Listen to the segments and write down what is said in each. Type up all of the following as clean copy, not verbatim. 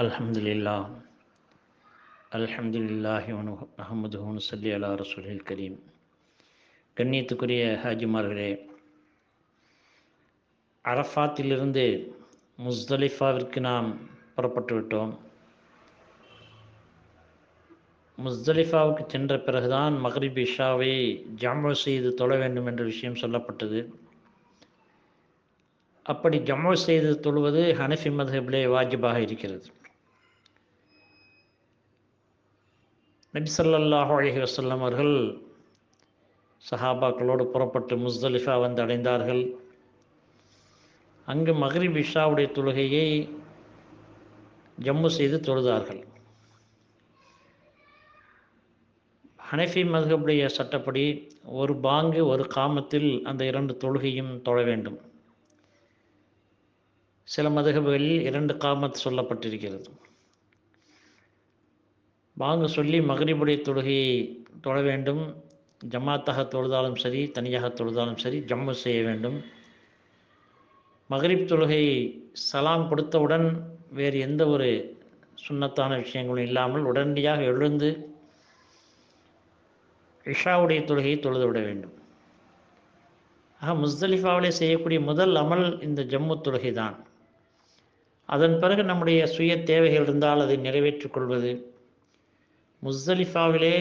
அல்ஹம்துலில்லாஹ் அல்ஹம்துலில்லாஹி நஹ்மதுஹு வ நுஸல்லி அலா ரசூலில் கரீம். கண்ணியத்துக்குரிய ஹாஜிமார்களே, அரஃபாத்திலிருந்து முஸ்தலிஃபாவிற்கு நாம் புறப்பட்டு விட்டோம். முஸ்தலிஃபாவுக்கு சென்ற பிறகுதான் மக்ரிப் இஷாவை ஜம்உ செய்து தொழ வேண்டும் என்ற விஷயம் சொல்லப்பட்டது. அப்படி ஜம்உ செய்து தொழுவது ஹனஃபி மத்ஹபிலே வாஜிபாக இருக்கிறது. நபி ஸல்லல்லாஹு அலைஹி வஸல்லம் அவர்கள் சஹாபாக்களோடு புறப்பட்டு முஸ்தலிஃபா வந்து அடைந்தார்கள். அங்கு மக்ரிப் இஷாவுடைய தொழுகையை ஜம்மு செய்து தொழுதார்கள். ஹனஃபி மத்ஹபுடைய சட்டப்படி ஒரு பாங்கு ஒரு காமத்தில் அந்த இரண்டு தொழுகையும் தொழ வேண்டும். சில மதுஹபுகளில் 2 காமத் சொல்லப்பட்டிருக்கிறது. பாங்கு சொல்லி மக்ரிபுடைய தொழுகையை தொழ வேண்டும். ஜமாத்தாக தொழுதாலும் சரி, தனியாக தொழுதாலும் சரி, ஜம்மு செய்ய வேண்டும். மக்ரிப் தொழுகை சலாம் கொடுத்தவுடன் வேறு எந்த ஒரு சுன்னத்தான விஷயங்களும் இல்லாமல் உடனடியாக எழுந்து இஷாவுடைய தொழுகையை தொழுது விட வேண்டும். ஆக முஸ்தலிஃபாவிலே செய்யக்கூடிய முதல் அமல் இந்த ஜம்மு தொழுகை தான். அதன் பிறகு நம்முடைய சுய தேவைகள் இருந்தால் அதை நிறைவேற்றிக் கொள்வது. முஸ்தலிஃபாவிலே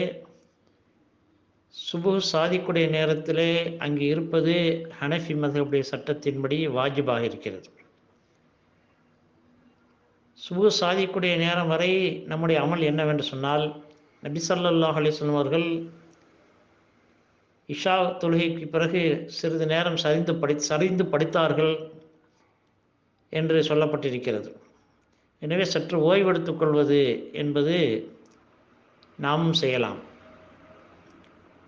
சுபுஹ் சாதிக்குடைய நேரத்திலே அங்கு இருப்பது ஹனஃபி மத்ஹபுடைய சட்டத்தின்படி வாஜிபாக இருக்கிறது. சுபுஹ் சாதிக்குடைய நேரம் வரை நம்முடைய அமல் என்னவென்று சொன்னால், நபி ஸல்லல்லாஹு அலைஹி வஸல்லம் அவர்கள் இஷா தொழுகைக்கு பிறகு சிறிது நேரம் சரிந்து படித்தார்கள் என்று சொல்லப்பட்டிருக்கிறது. எனவே சற்று ஓய்வெடுத்துக் கொள்வது என்பது நாமும் செய்யலாம்.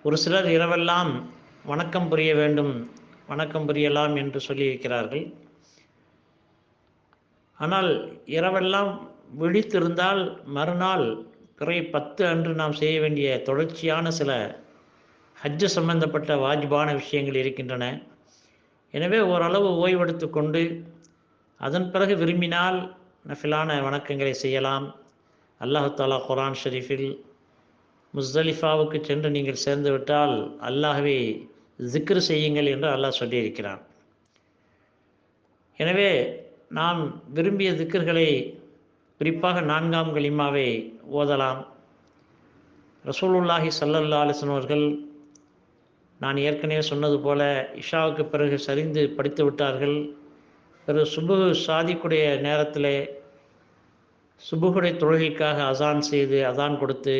ஒரு சிலர் இரவெல்லாம் வணக்கம் புரிய வேண்டும், வணக்கம் புரியலாம் என்று சொல்லியிருக்கிறார்கள். ஆனால் இரவெல்லாம் விழித்திருந்தால் மறுநாள் பிறை 10 அன்று நாம் செய்ய வேண்டிய தொடர்ச்சியான சில ஹஜ்ஜு சம்பந்தப்பட்ட வாஜிபான விஷயங்கள் இருக்கின்றன. எனவே ஓரளவு ஓய்வெடுத்து கொண்டு அதன் பிறகு விரும்பினால் நஃபிலான வணக்கங்களை செய்யலாம். அல்லாஹ் தஆலா குர்ஆன் ஷரீஃபில் முஸ்தலிஃபாவுக்கு சென்று நீங்கள் சேர்ந்து விட்டால் அல்லாஹ்வை ஜிக்ர் செய்யுங்கள் என்று அல்லாஹ் சொல்லியிருக்கிறான். எனவே நாம் விரும்பிய திக்ர்களை குறிப்பாக 4ஆம் கலிமாவை ஓதலாம். ரசூலுல்லாஹி ஸல்லல்லாஹு அலைஹி வஸல்லம் அவர்கள் நான் ஏற்கனவே சொன்னது போல இஷாவுக்கு பிறகு சரிந்து படித்து விட்டார்கள். பிறகு சுபுஹ் சாதிக்குடைய நேரத்திலே சுபுஹுடைய தொழுகைக்காக அதான் கொடுத்து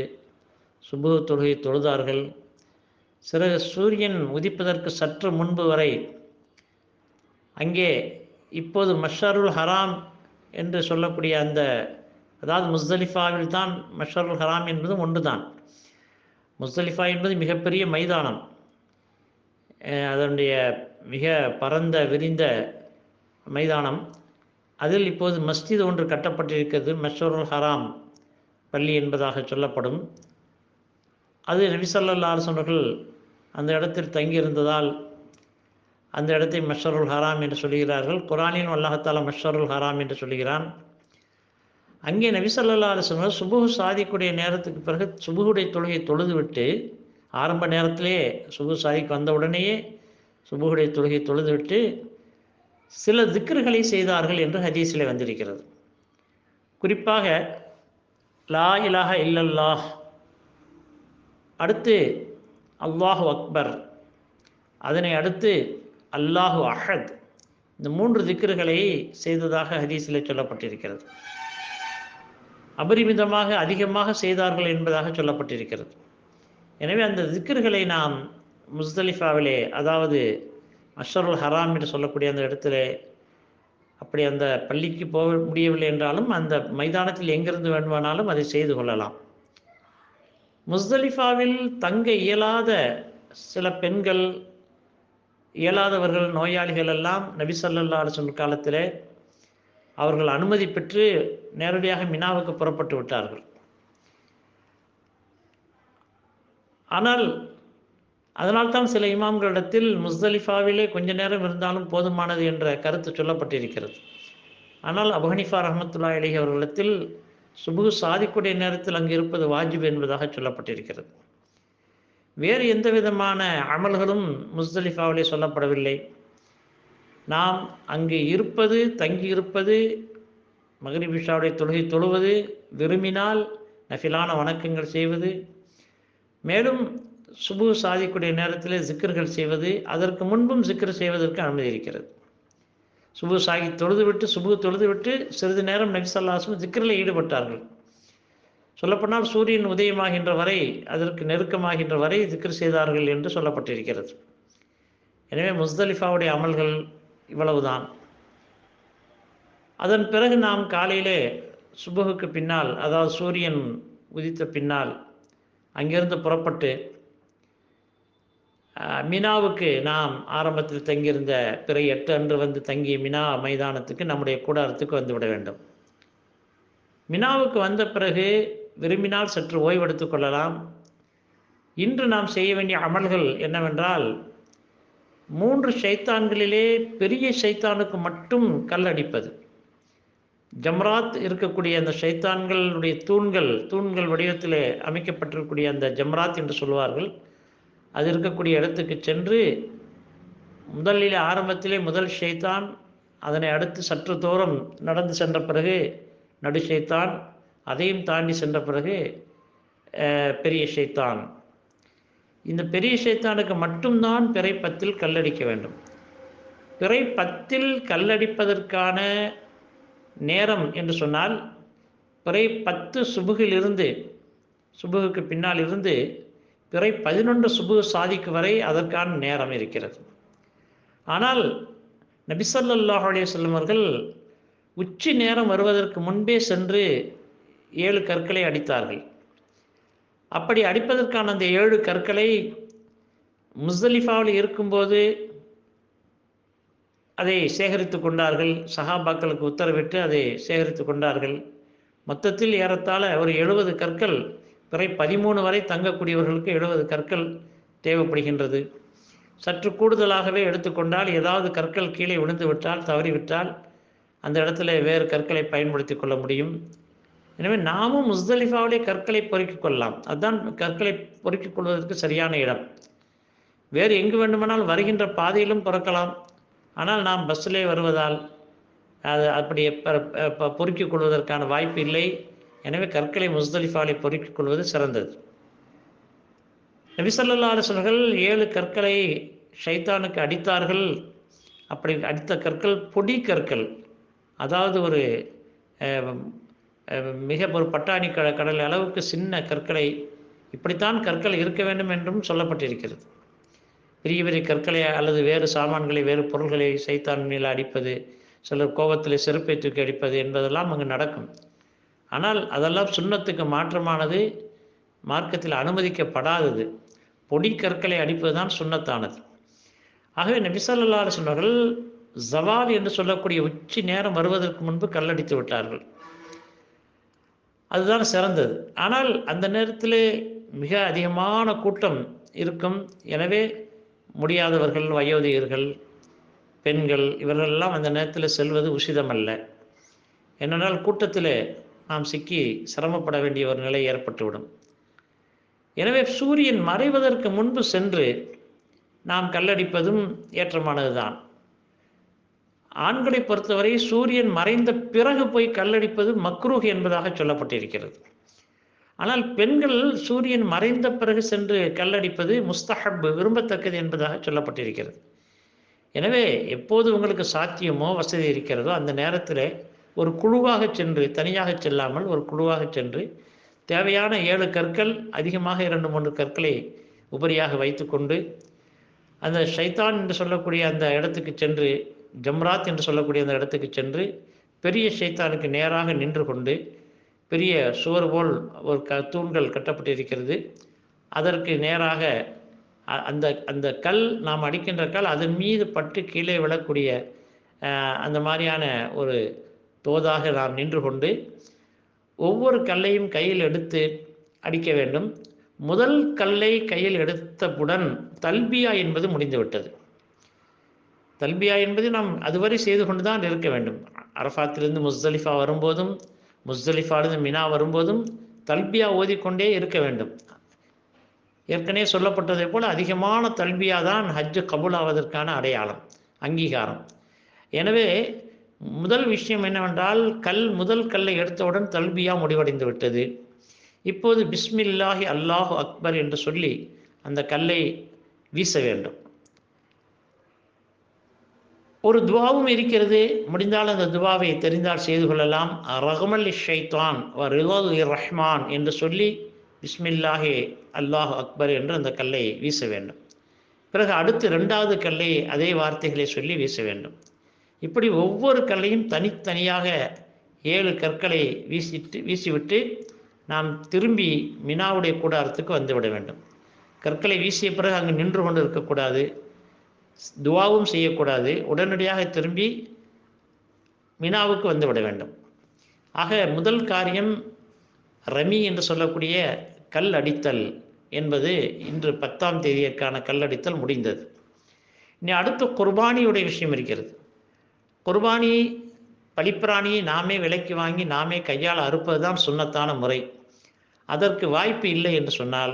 சுபுஹ் தொழுகை தொழுதார்கள். சிறகு சூரியன் உதிப்பதற்கு சற்று முன்பு வரை அங்கே இப்போது மஷ்அருல் ஹராம் என்று சொல்லக்கூடிய அதாவது முஸ்தலிஃபாவில் தான் மஷ்அருல் ஹராம் என்பதும் ஒன்று தான். முஸ்தலிஃபா என்பது மிகப்பெரிய மைதானம். அதனுடைய மிக பரந்த விரிந்த மைதானம். அதில் இப்போது மஸ்ஜித் ஒன்று கட்டப்பட்டிருக்கிறது. மஷ்அருல் ஹராம் பள்ளி என்பதாக சொல்லப்படும். அது நபி ஸல்லல்லாஹு அலைஹி வஸல்லம் அவர்கள் அந்த இடத்தில் தங்கியிருந்ததால் அந்த இடத்தை மஷ்அருல் ஹராம் என்று சொல்கிறார்கள். குர்ஆனில் அல்லாஹ் தஆலா மஷ்அருல் ஹராம் என்று சொல்கிறான். அங்கே நபி ஸல்லல்லாஹு அலைஹி வஸல்லம் சுபுஹ் சாதிக்குடைய நேரத்துக்கு பிறகு சுபுஹுடைய தொழுகை தொழுதுவிட்டு, ஆரம்ப நேரத்திலே சுபுஹ் சாதிக்கு வந்த உடனேயே சுபுஹுடைய தொழுகை தொழுதுவிட்டு சில திக்ர்களை செய்தார்கள் என்று ஹதீஸிலே வந்திருக்கிறது. குறிப்பாக லா இலாஹ இல்லல்லாஹ், அடுத்து அல்லாஹு அக்பர், அதனை அடுத்து அல்லாஹு அஹத், இந்த 3 திக்ர்களை செய்ததாக ஹதீஸிலே சொல்லப்பட்டிருக்கிறது. அபரிமிதமாக அதிகமாக செய்தார்கள் என்பதாக சொல்லப்பட்டிருக்கிறது. எனவே அந்த திக்ர்களை நாம் முஸ்தலிஃபாவிலே, அதாவது மஷ்அருல் ஹராம் என்று சொல்லக்கூடிய அந்த இடத்திலே, அப்படி அந்த பள்ளிக்கு போக முடியவில்லை என்றாலும் அந்த மைதானத்தில் எங்கிருந்து வேண்டுமானாலும் அதை செய்து கொள்ளலாம். முஸ்தலிஃபாவில் தங்க இயலாத சில பெண்கள், இயலாதவர்கள், நோயாளிகள் எல்லாம் நபி ஸல்லல்லாஹு அலைஹி வஸல்லம் காலத்திலே அவர்கள் அனுமதி பெற்று நேரடியாக மினாவுக்கு புறப்பட்டு விட்டார்கள். ஆனால் அதனால்தான் சில இமாம்களிடத்தில் முஸ்தலிஃபாவிலே கொஞ்ச நேரம் இருந்தாலும் போதுமானது என்ற கருத்து சொல்லப்பட்டிருக்கிறது. ஆனால் அபூ ஹனீஃபா ரஹ்மத்துல்லாஹி அலைஹி அவர்களிடத்தில் சுபுஹ் சாதிக்கூடிய நேரத்தில் அங்கு இருப்பது வாஜிப் என்பதாக சொல்லப்பட்டிருக்கிறது. வேறு எந்த விதமான அமல்களும் முஸ்தலிஃபாவிலே சொல்லப்படவில்லை. நாம் அங்கு இருப்பது, தங்கி இருப்பது, மக்ரிப் இஷாவுடைய தொழுகை தொழுவது, விரும்பினால் நஃபிலான வணக்கங்கள் செய்வது, மேலும் சுபுஹ் சாதிக்கூடிய நேரத்தில் ஜிக்ர்கள் செய்வது, அதற்கு முன்பும் ஜிக்ர் செய்வதற்கு அனுமதி இருக்கிறது. சுபுஹ் சாகி தொழுதுவிட்டு சிறிது நேரம் நபி ஸல்லல்லாஹு அலைஹி வஸல்லம் ஜிக்ரில் ஈடுபட்டார்கள். சொல்லப்போனால் சூரியன் உதயமாகின்ற வரை, அதற்கு நெருக்கமாகின்ற வரை ஜிக்ர் செய்தார்கள் என்று சொல்லப்பட்டிருக்கிறது. எனவே முஸ்தலிஃபாவுடைய அமல்கள் இவ்வளவுதான். அதன் பிறகு நாம் காலையிலே சுபுஹுக்கு பின்னால், அதாவது சூரியன் உதித்த பின்னால் அங்கிருந்து புறப்பட்டு மினாவுக்கு நாம் ஆரம்பத்தில் தங்கியிருந்த பிறை 8 அன்று வந்து தங்கிய மினா மைதானத்துக்கு, நம்முடைய கூடாரத்துக்கு வந்துவிட வேண்டும். மினாவுக்கு வந்த பிறகு விரும்பினால் சற்று ஓய்வெடுத்து கொள்ளலாம். இன்று நாம் செய்ய வேண்டிய அமல்கள் என்னவென்றால், 3 ஷைத்தான்களிலே பெரிய ஷைத்தானுக்கு மட்டும் கல் அடிப்பது. ஜம்ராத் இருக்கக்கூடிய அந்த ஷைத்தான்களுடைய தூண்கள் வடிவத்திலே அமைக்கப்பட்டிருக்கக்கூடிய அந்த ஜம்ராத் என்று சொல்வார்கள். அது இருக்கக்கூடிய இடத்துக்கு சென்று முதலில் ஆரம்பத்திலே முதல் ஷைத்தான், அதனை அடுத்து சற்று தூரம் நடந்து சென்ற பிறகு நடு ஷைத்தான், அதையும் தாண்டி சென்ற பிறகு பெரிய ஷைத்தான். இந்த பெரிய ஷைத்தானுக்கு மட்டும்தான் பிறை 10 கல்லடிக்க வேண்டும். பிறை 10 கல்லடிப்பதற்கான நேரம் என்று சொன்னால், பிறை 10 சுபுகுக்கு பின்னால் இருந்து பிறை 11 சுபுஹ் சாதிக்கு வரை அதற்கான நேரம் இருக்கிறது. ஆனால் நபி ஸல்லல்லாஹு அலைஹி வஸல்லம் அவர்கள் உச்சி நேரம் வருவதற்கு முன்பே சென்று 7 கற்களை அடித்தார்கள். அப்படி அடிப்பதற்கான அந்த 7 கற்களை முஸ்தலிஃபாவில் இருக்கும்போது அதை சேகரித்து கொண்டார்கள். சஹாபாக்களுக்கு உத்தரவிட்டு அதை சேகரித்து கொண்டார்கள். மொத்தத்தில் ஏறத்தாழ ஒரு 70 கற்கள், பிறை 13 வரை தங்கக்கூடியவர்களுக்கு 70 கற்கள் தேவைப்படுகின்றது. சற்று கூடுதலாகவே எடுத்துக்கொண்டால், ஏதாவது கற்கள் கீழே விழுந்து விட்டால், தவறிவிட்டால் அந்த இடத்துல வேறு கற்களை பயன்படுத்தி கொள்ள முடியும். எனவே நாமும் முஸ்தலிஃபாவிலே கற்களை பொறுக்கிக் கொள்ளலாம். அதுதான் கற்களை பொறுக்கிக் கொள்வதற்கு சரியான இடம். வேறு எங்கு வேண்டுமானால் வருகின்ற பாதையிலும் பொறுக்கலாம். ஆனால் நாம் பஸ்ஸிலே வருவதால் அது அப்படி பொறுக்கிக் கொள்வதற்கான வாய்ப்பு இல்லை. எனவே கற்களை முஸ்தலிஃபாவிலே பொறுக்கிக் கொள்வது சிறந்தது. நபி ஸல்லல்லாஹு அலைஹி வஸல்லம் 7 கற்களை ஷைத்தானுக்கு அடித்தார்கள். அப்படி அடித்த கற்கள் பொடி கற்கள், அதாவது ஒரு மிக ஒரு பட்டாணி கடல் அளவுக்கு சின்ன கற்களை, இப்படித்தான் கற்கள் இருக்க வேண்டும் என்றும் சொல்லப்பட்டிருக்கிறது. பெரிய பெரிய கற்களை அல்லது வேறு சாமான்களை, வேறு பொருள்களை ஷைத்தான் மேல் அடிப்பது, சிலர் கோபத்தில் செருப்பை தூக்கி அடிப்பது என்பதெல்லாம் அங்கு நடக்கும். ஆனால் அதெல்லாம் சுன்னத்துக்கு மாற்றமானது, மார்க்கத்தில் அனுமதிக்கப்படாதது. பொடி கற்களை அடிப்பது தான் சுன்னத்தானது. ஆகவே நபி ஸல்லல்லாஹு அலைஹி வஸல்லம் அவர்கள் ஜவால் என்று சொல்லக்கூடிய உச்சி நேரம் வருவதற்கு முன்பு கல்லடித்து விட்டார்கள். அதுதான் சிறந்தது. ஆனால் அந்த நேரத்தில் மிக அதிகமான கூட்டம் இருக்கும். எனவே முடியாதவர்கள், வயோதிகர்கள், பெண்கள் இவர்களெல்லாம் அந்த நேரத்தில் செல்வது உசிதமல்ல. ஏனென்றால் கூட்டத்தில் நாம் சிக்கி சிரமப்பட வேண்டிய ஒரு நிலை ஏற்பட்டுவிடும். எனவே சூரியன் மறைவதற்கு முன்பு சென்று நாம் கல்லடிப்பதும் ஏற்றமானதுதான். ஆண்களை பொறுத்தவரை சூரியன் மறைந்த பிறகு போய் கல்லடிப்பது மக்ரூஹ் என்பதாக சொல்லப்பட்டிருக்கிறது. ஆனால் பெண்கள் சூரியன் மறைந்த பிறகு சென்று கல்லடிப்பது முஸ்தஹப், விரும்பத்தக்கது என்பதாக சொல்லப்பட்டிருக்கிறது. எனவே எப்போது உங்களுக்கு சாத்தியமோ வசதி இருக்கிறதோ அந்த நேரத்தில் ஒரு குழுவாக சென்று, தனியாக செல்லாமல் ஒரு குழுவாக சென்று தேவையான 7 கற்கள், அதிகமாக 2-3 கற்களை உபரியாக வைத்துக்கொண்டு அந்த ஷைத்தான் என்று சொல்லக்கூடிய அந்த இடத்துக்கு சென்று, ஜம்ராத் என்று சொல்லக்கூடிய அந்த இடத்துக்கு சென்று பெரிய ஷைத்தானுக்கு நேராக நின்று கொண்டு, பெரிய சுவர் போல் ஒரு தூண்கள் கட்டப்பட்டிருக்கிறது, அதற்கு நேராக அந்த கல், நாம் அடிக்கின்ற கல் அதன் மீது பட்டு கீழே விழக்கூடிய அந்த மாதிரியான ஒரு தோதாக நாம் நின்று கொண்டு ஒவ்வொரு கல்லையும் கையில் எடுத்து அடிக்க வேண்டும். முதல் கல்லை கையில் எடுத்தவுடன் தல்பியா என்பது முடிந்துவிட்டது. தல்பியா என்பது நாம் அதுவரை செய்து கொண்டு தான் இருக்க வேண்டும். அரஃபாத்திலிருந்து முஸ்தலிஃபா வரும்போதும், முஸ்தலிஃபாலிருந்து மினா வரும்போதும் தல்பியா ஓதிக்கொண்டே இருக்க வேண்டும். ஏற்கனவே சொல்லப்பட்டதை போல் அதிகமான தல்பியா தான் ஹஜ்ஜு கபூல் ஆவதற்கான அடையாளம், அங்கீகாரம். எனவே முதல் விஷயம் என்னவென்றால், முதல் கல்லை எடுத்தவுடன் தல்பியா முடிவடைந்து விட்டது. இப்போது பிஸ்மில்லாஹி அல்லாஹு அக்பர் என்று சொல்லி அந்த கல்லை வீச வேண்டும். ஒரு துவாவும் இருக்கிறது, முடிந்தால் அந்த துவாவை தெரிந்தால் செய்து கொள்ளலாம். ரஹ்மல் ஷைத்தான் வ ரிலல் ரஹ்மான் என்று சொல்லி பிஸ்மில்லாஹி அல்லாஹு அக்பர் என்று அந்த கல்லை வீச வேண்டும். பிறகு அடுத்து 2வது கல்லை அதே வார்த்தைகளை சொல்லி வீச வேண்டும். இப்படி ஒவ்வொரு கல்லையும் தனித்தனியாக 7 கற்களை வீசிவிட்டு நாம் திரும்பி மினாவுடைய கூடாரத்துக்கு வந்துவிட வேண்டும். கற்களை வீசிய பிறகு அங்கு நின்று கொண்டு இருக்கக்கூடாது, துவாவும் செய்யக்கூடாது. உடனடியாக திரும்பி மினாவுக்கு வந்துவிட வேண்டும். ஆக முதல் காரியம் ரமி என்று சொல்லக்கூடிய கல் அடித்தல் என்பது இன்று 10ஆம் தேதியிற்கான கல்லடித்தல் முடிந்தது. இனி அடுத்து குர்பானியுடைய விஷயம் இருக்கிறது. குர்பானி பலிப்பிராணியை நாமே விலைக்கு வாங்கி நாமே கையால் அறுப்பது தான் சுன்னத்தான முறை. அதற்கு வாய்ப்பு இல்லை என்று சொன்னால்,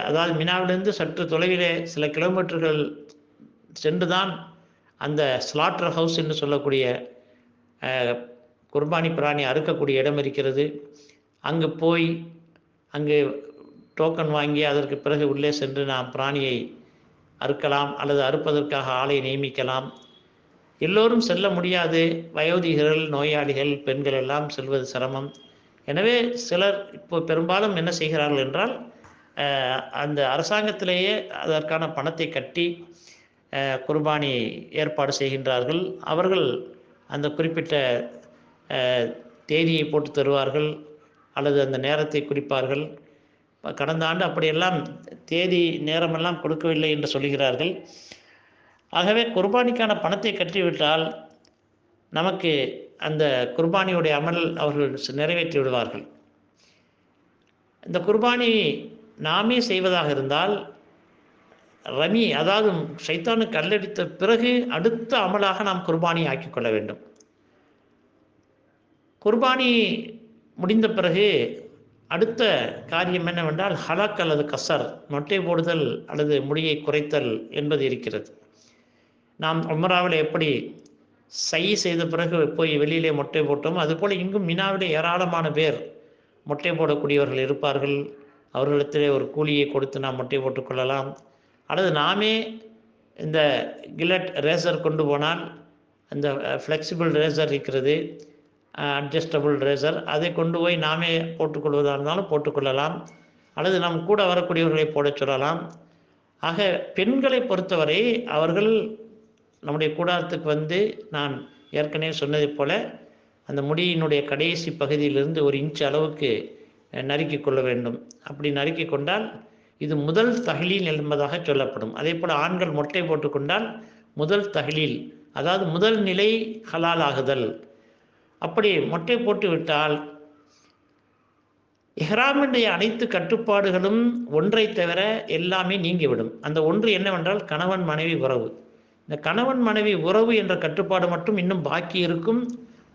அதாவது மினாவிலிருந்து சற்று தொலைவிலே சில கிலோமீட்டர்கள் சென்று தான் அந்த ஸ்லாட்டர் ஹவுஸ் என்று சொல்லக்கூடிய குர்பானி பிராணி அறுக்கக்கூடிய இடம் இருக்கிறது. அங்கு போய் அங்கு டோக்கன் வாங்கி அதற்கு பிறகு உள்ளே சென்று நாம் பிராணியை அறுக்கலாம் அல்லது அறுப்பதற்காக ஆளை நியமிக்கலாம். எல்லோரும் செல்ல முடியாது. வயோதிகர்கள், நோயாளிகள், பெண்கள் எல்லாம் செல்வது சிரமம். எனவே சிலர் இப்போ பெரும்பாலும் என்ன செய்கிறார்கள் என்றால், அந்த அரசாங்கத்திலேயே அதற்கான பணத்தை கட்டி குர்பானி ஏற்பாடு செய்கின்றார்கள். அவர்கள் அந்த குறிப்பிட்ட தேதியை போட்டு தருவார்கள் அல்லது அந்த நேரத்தை குறிப்பார்கள். கடந்த ஆண்டு அப்படியெல்லாம் தேதி நேரமெல்லாம் கொடுக்கவில்லை என்று சொல்கிறார்கள். ஆகவே குர்பானிக்கான பணத்தை கட்டிவிட்டால் நமக்கு அந்த குர்பானியுடைய அமல் அவர்கள் நிறைவேற்றி விடுவார்கள். இந்த குர்பானி நாமே செய்வதாக இருந்தால் ரமி, அதாவது ஷைத்தானுக்கு கல்லடித்த பிறகு அடுத்த அமலாக நாம் குர்பானி ஆக்கிக்கொள்ள வேண்டும். குர்பானி முடிந்த பிறகு அடுத்த காரியம் என்னவென்றால் ஹலக் அல்லது கசர், மொட்டை போடுதல் அல்லது முடியை குறைத்தல் என்பது இருக்கிறது. நாம் உம்ராவில் எப்படி செய்த பிறகு போய் வெளியிலே மொட்டை போட்டோம், அதுபோல் இங்கும் மினாவிலே ஏராளமான பேர் மொட்டை போடக்கூடியவர்கள் இருப்பார்கள். அவர்களிடத்திலே ஒரு கூலியை கொடுத்து நாம் மொட்டை போட்டுக்கொள்ளலாம். அல்லது நாமே இந்த கில்லட் ரேசர் கொண்டு போனால், அந்த ஃப்ளெக்சிபிள் ரேசர் இருக்கிறது, அட்ஜஸ்டபுள் ரேசர், அதை கொண்டு போய் நாமே போட்டுக்கொள்வதாக இருந்தாலும் போட்டுக்கொள்ளலாம். அல்லது நம் கூட வரக்கூடியவர்களை போடச் சொல்லலாம். ஆக பெண்களை பொறுத்தவரை அவர்கள் நம்முடைய கூடாரத்துக்கு வந்து, நான் ஏற்கனவே சொன்னதைப் போல அந்த முடியினுடைய கடைசி பகுதியிலிருந்து 1 இன்ச் அளவுக்கு நறுக்கி கொள்ள வேண்டும். அப்படி நறுக்கி கொண்டால் இது முதல் தஹ்லீல் என்பதாக சொல்லப்படும். அதே போல் ஆண்கள் மொட்டை போட்டுக்கொண்டால் முதல் தஹ்லீல், அதாவது முதல் நிலை ஹலால் ஆகுதல். அப்படி மொட்டை போட்டு விட்டால் இஹ்ராமினுடைய அனைத்து கட்டுப்பாடுகளும் ஒன்றை தவிர எல்லாமே நீங்கிவிடும். அந்த ஒன்று என்னவென்றால் கணவன் மனைவி உறவு. இந்த கணவன் மனைவி உறவு என்ற கட்டுப்பாடு மட்டும் இன்னும் பாக்கி இருக்கும்.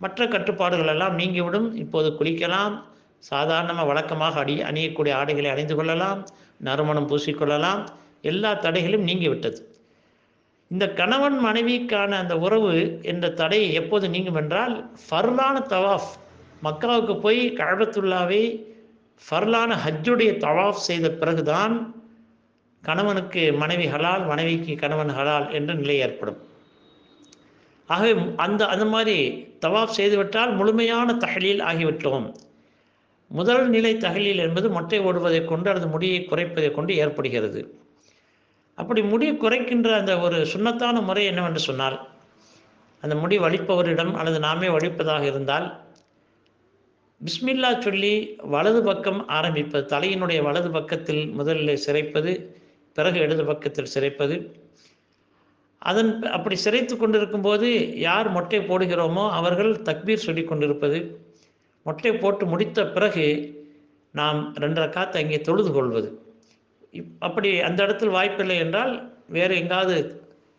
மற்ற கட்டுப்பாடுகள் எல்லாம் நீங்கிவிடும். இப்போது குளிக்கலாம், சாதாரணமாக வழக்கமாக அணியக்கூடிய ஆடைகளை அணிந்து கொள்ளலாம், நறுமணம் பூசிக்கொள்ளலாம். எல்லா தடைகளும் நீங்கிவிட்டது. இந்த கணவன் மனைவிக்கான அந்த உறவு என்ற தடை எப்போது நீங்கும் என்றால், ஃபர்லான தவாஃப், மக்காவுக்கு போய் கஅபத்துல்லாவை ஃபர்லான ஹஜ்ஜுடைய தவாஃப் செய்த பிறகுதான் கணவனுக்கு மனைவி ஹலால், மனைவிக்கு கணவன் ஹலால் என்ற நிலை ஏற்படும். ஆகவே அந்த மாதிரி தவாஃப் செய்துவிட்டால் முழுமையான தஹ்லீல் ஆகிவிட்டோம். முதல் நிலை தஹ்லீல் என்பது மொட்டை ஓடுவதை கொண்டு அல்லது முடியை குறைப்பதை கொண்டு ஏற்படுகிறது. அப்படி முடி குறைக்கின்ற அந்த ஒரு சுன்னத்தான முறை என்னவென்று சொன்னால், அந்த முடி வலிப்பவரிடம் அல்லது நாமே வலிப்பதாக இருந்தால் பிஸ்மில்லா சொல்லி வலது பக்கம் ஆரம்பிப்பது, தலையினுடைய வலது பக்கத்தில் முதலில் சிரைப்பது, பிறகு இடது பக்கத்தில் சிரைப்பது. அப்படி சிரைத்து கொண்டிருக்கும் போது யார் மொட்டை போடுகிறோமோ அவர்கள் தக்பீர் சொல்லி கொண்டிருப்பது. மொட்டை போட்டு முடித்த பிறகு நாம் 2 ரக்காத் அங்கே தொழுது கொள்வது. அப்படி அந்த இடத்தில் வாய்ப்பில்லை என்றால் வேறு எங்காவது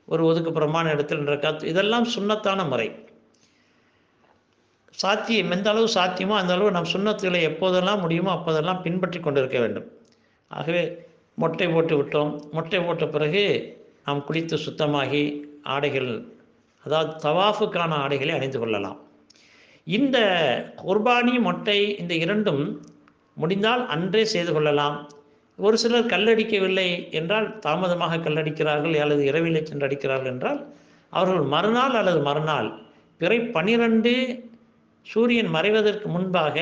ஒரு ஒதுக்குப்புறமான இடத்தில் 2 ரக்காத், இதெல்லாம் சுன்னத்தான முறை. சாத்தியம் எந்த அளவு சாத்தியமோ அந்த அளவு நாம் சுன்னத்துகளை எப்போதெல்லாம் முடியுமோ அப்போதெல்லாம் பின்பற்றி கொண்டிருக்க வேண்டும். ஆகவே மொட்டை போட்டு விட்டோம், மொட்டை போட்ட பிறகு நாம் குளித்து சுத்தமாகி ஆடைகள், அதாவது தவாஃபுக்கான ஆடைகளை அணிந்து கொள்ளலாம். இந்த குர்பானி, மொட்டை இந்த இரண்டும் முடிந்தால் அன்றே செய்து கொள்ளலாம். ஒரு சிலர் கல்லடிக்கவில்லை என்றால், தாமதமாக கல்லடிக்கிறார்கள் அல்லது இரவிலே சென்று அடிக்கிறார்கள் என்றால், அவர்கள் மறுநாள் அல்லது மறுநாள் பிறை 12 சூரியன் மறைவதற்கு முன்பாக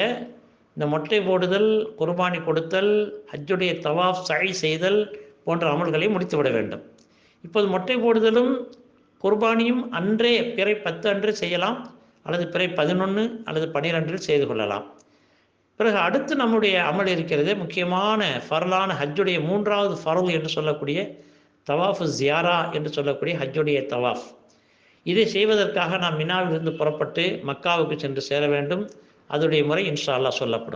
இந்த மொட்டை போடுதல், குர்பானி கொடுத்தல், ஹஜ்ஜுடைய தவாஃப், சஅய் செய்தல் போன்ற அமல்களை முடித்துவிட வேண்டும். இப்போது மொட்டை போடுதலும் குர்பானியும் அன்றே பிறை 10 அன்று செய்யலாம், அல்லது பிறை 11 அல்லது 12 செய்து கொள்ளலாம். பிறகு அடுத்து நம்முடைய அமல் இருக்கிறது, முக்கியமான ஃபர்லான ஹஜ்ஜுடைய 3வது ஃபர்ல் என்று சொல்லக்கூடிய தவாஃபு ஜியாரா என்று சொல்லக்கூடிய ஹஜ்ஜுடைய தவாஃப். இதை செய்வதற்காக நாம் மினாவிலிருந்து புறப்பட்டு மக்காவுக்கு சென்று சேர வேண்டும். அதனுடைய முறை இன்ஷா அல்லாஹ் சொல்லப்படும்.